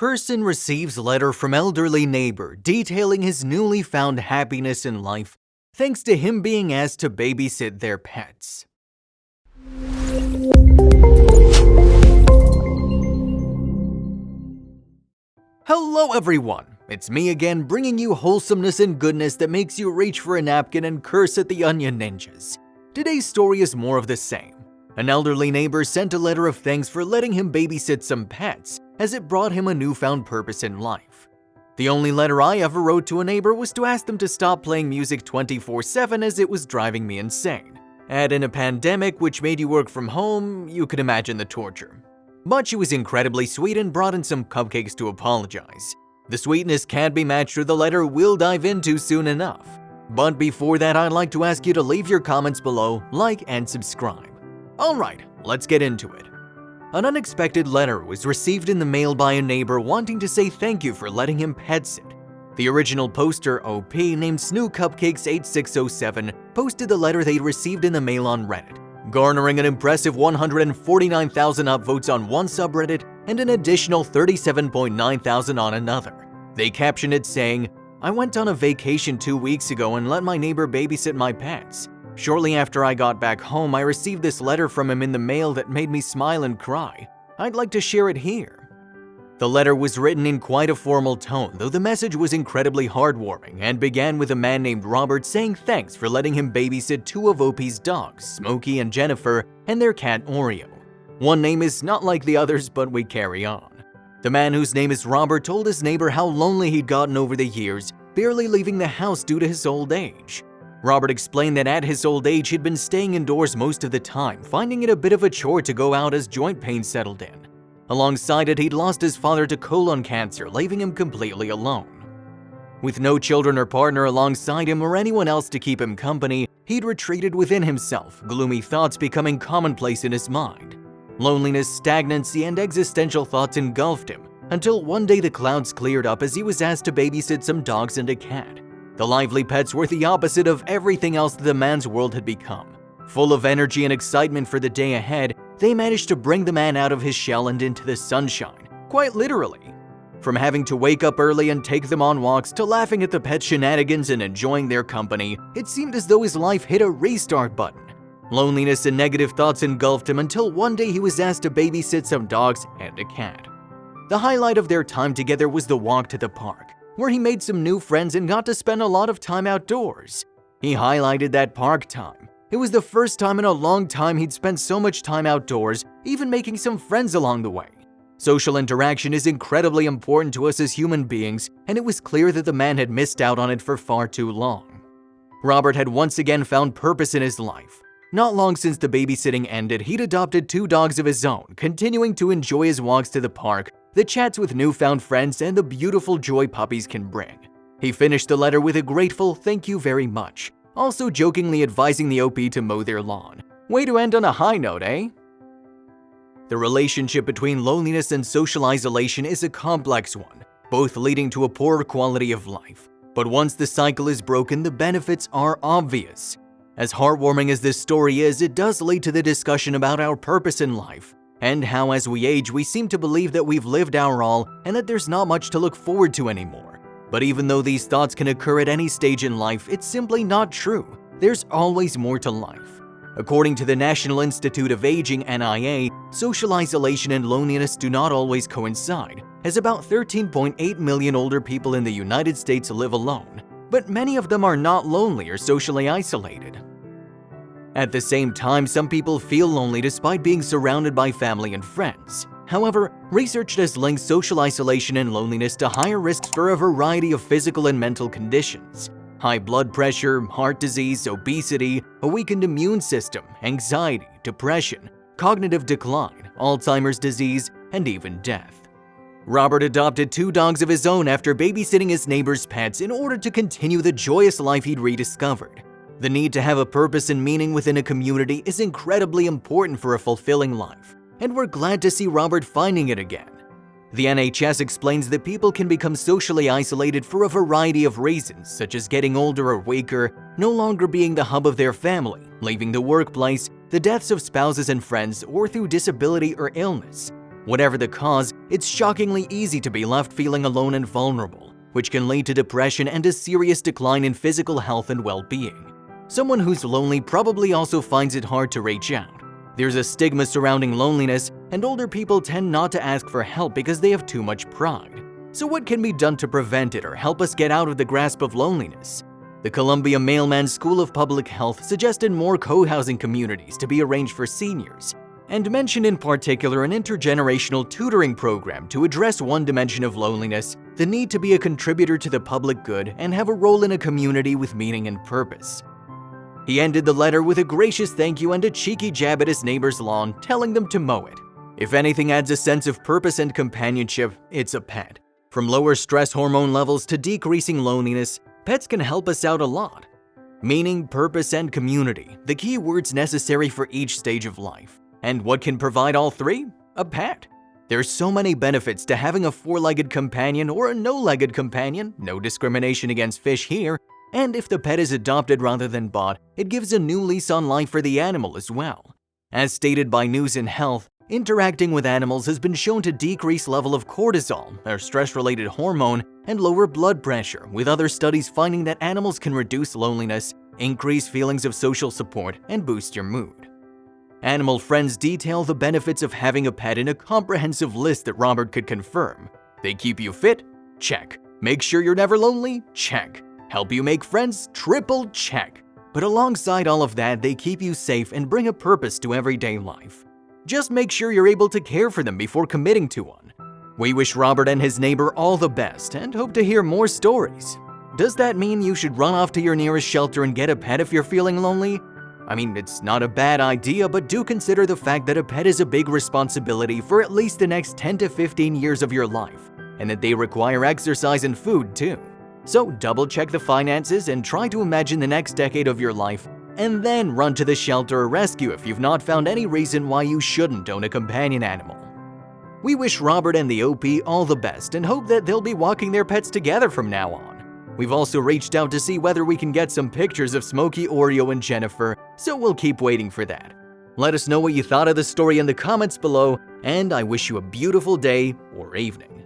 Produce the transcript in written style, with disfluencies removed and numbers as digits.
Person receives letter from elderly neighbor detailing his newly found happiness in life thanks to him being asked to babysit their pets. Hello everyone, it's me again bringing you wholesomeness and goodness that makes you reach for a napkin and curse at the onion ninjas. Today's story is more of the same. An elderly neighbor sent a letter of thanks for letting him babysit some pets, as it brought him a newfound purpose in life. The only letter I ever wrote to a neighbor was to ask them to stop playing music 24/7 as it was driving me insane. Add in a pandemic which made you work from home, you could imagine the torture. But she was incredibly sweet and brought in some cupcakes to apologize. The sweetness can't be matched with the letter we'll dive into soon enough. But before that, I'd like to ask you to leave your comments below, like and subscribe. Alright, let's get into it. An unexpected letter was received in the mail by a neighbor wanting to say thank you for letting him pet sit. The original poster, OP, named Snoo Cupcakes 8607, posted the letter they received in the mail on Reddit, garnering an impressive 149,000 upvotes on one subreddit and an additional 37,900 on another. They captioned it saying, "I went on a vacation 2 weeks ago and let my neighbor babysit my pets. Shortly after I got back home, I received this letter from him in the mail that made me smile and cry. I'd like to share it here." The letter was written in quite a formal tone, though the message was incredibly heartwarming and began with a man named Robert saying thanks for letting him babysit two of OP's dogs, Smokey and Jennifer, and their cat Oreo. One name is not like the others, but we carry on. The man, whose name is Robert, told his neighbor how lonely he'd gotten over the years, barely leaving the house due to his old age. Robert explained that at his old age he'd been staying indoors most of the time, finding it a bit of a chore to go out as joint pain settled in. Alongside it, he'd lost his father to colon cancer, leaving him completely alone. With no children or partner alongside him or anyone else to keep him company, he'd retreated within himself, gloomy thoughts becoming commonplace in his mind. Loneliness, stagnancy, and existential thoughts engulfed him, until one day the clouds cleared up as he was asked to babysit some dogs and a cat. The lively pets were the opposite of everything else that the man's world had become. Full of energy and excitement for the day ahead, they managed to bring the man out of his shell and into the sunshine, quite literally. From having to wake up early and take them on walks to laughing at the pet shenanigans and enjoying their company, it seemed as though his life hit a restart button. Loneliness and negative thoughts engulfed him until one day he was asked to babysit some dogs and a cat. The highlight of their time together was the walk to the park, where he made some new friends and got to spend a lot of time outdoors. He highlighted that park time. It was the first time in a long time he'd spent so much time outdoors, even making some friends along the way. Social interaction is incredibly important to us as human beings, and it was clear that the man had missed out on it for far too long. Robert had once again found purpose in his life. Not long since the babysitting ended, he'd adopted two dogs of his own, continuing to enjoy his walks to the park, the chats with newfound friends, and the beautiful joy puppies can bring. He finished the letter with a grateful "thank you very much," also jokingly advising the OP to mow their lawn. Way to end on a high note, eh? The relationship between loneliness and social isolation is a complex one, both leading to a poorer quality of life. But once the cycle is broken, the benefits are obvious. As heartwarming as this story is, it does lead to the discussion about our purpose in life, and how as we age we seem to believe that we've lived our all and that there's not much to look forward to anymore. But even though these thoughts can occur at any stage in life, it's simply not true. There's always more to life. According to the National Institute of Aging, NIA, social isolation and loneliness do not always coincide, as about 13.8 million older people in the United States live alone, but many of them are not lonely or socially isolated. At the same time, some people feel lonely despite being surrounded by family and friends. However, research has linked social isolation and loneliness to higher risks for a variety of physical and mental conditions. High blood pressure, heart disease, obesity, a weakened immune system, anxiety, depression, cognitive decline, Alzheimer's disease, and even death. Robert adopted two dogs of his own after babysitting his neighbor's pets in order to continue the joyous life he'd rediscovered. The need to have a purpose and meaning within a community is incredibly important for a fulfilling life, and we're glad to see Robert finding it again. The NHS explains that people can become socially isolated for a variety of reasons, such as getting older or weaker, no longer being the hub of their family, leaving the workplace, the deaths of spouses and friends, or through disability or illness. Whatever the cause, it's shockingly easy to be left feeling alone and vulnerable, which can lead to depression and a serious decline in physical health and well-being. Someone who's lonely probably also finds it hard to reach out. There's a stigma surrounding loneliness, and older people tend not to ask for help because they have too much pride. So what can be done to prevent it or help us get out of the grasp of loneliness? The Columbia Mailman School of Public Health suggested more co-housing communities to be arranged for seniors, and mentioned in particular an intergenerational tutoring program to address one dimension of loneliness, the need to be a contributor to the public good and have a role in a community with meaning and purpose. He ended the letter with a gracious thank you and a cheeky jab at his neighbor's lawn, telling them to mow it. If anything adds a sense of purpose and companionship, it's a pet. From lower stress hormone levels to decreasing loneliness, pets can help us out a lot. Meaning, purpose, and community, the key words necessary for each stage of life. And what can provide all three? A pet. There's so many benefits to having a four-legged companion or a no-legged companion, no discrimination against fish here, and if the pet is adopted rather than bought, it gives a new lease on life for the animal as well. As stated by News and Health, interacting with animals has been shown to decrease level of cortisol, a stress-related hormone, and lower blood pressure, with other studies finding that animals can reduce loneliness, increase feelings of social support, and boost your mood. Animal friends detail the benefits of having a pet in a comprehensive list that Robert could confirm. They keep you fit? Check. Make sure you're never lonely? Check. Help you make friends? Triple check. But alongside all of that, they keep you safe and bring a purpose to everyday life. Just make sure you're able to care for them before committing to one. We wish Robert and his neighbor all the best and hope to hear more stories. Does that mean you should run off to your nearest shelter and get a pet if you're feeling lonely? I mean, it's not a bad idea, but do consider the fact that a pet is a big responsibility for at least the next 10 to 15 years of your life, and that they require exercise and food too. So double check the finances and try to imagine the next decade of your life, and then run to the shelter or rescue if you've not found any reason why you shouldn't own a companion animal. We wish Robert and the OP all the best and hope that they'll be walking their pets together from now on. We've also reached out to see whether we can get some pictures of Smokey, Oreo, and Jennifer, so we'll keep waiting for that. Let us know what you thought of the story in the comments below, and I wish you a beautiful day or evening.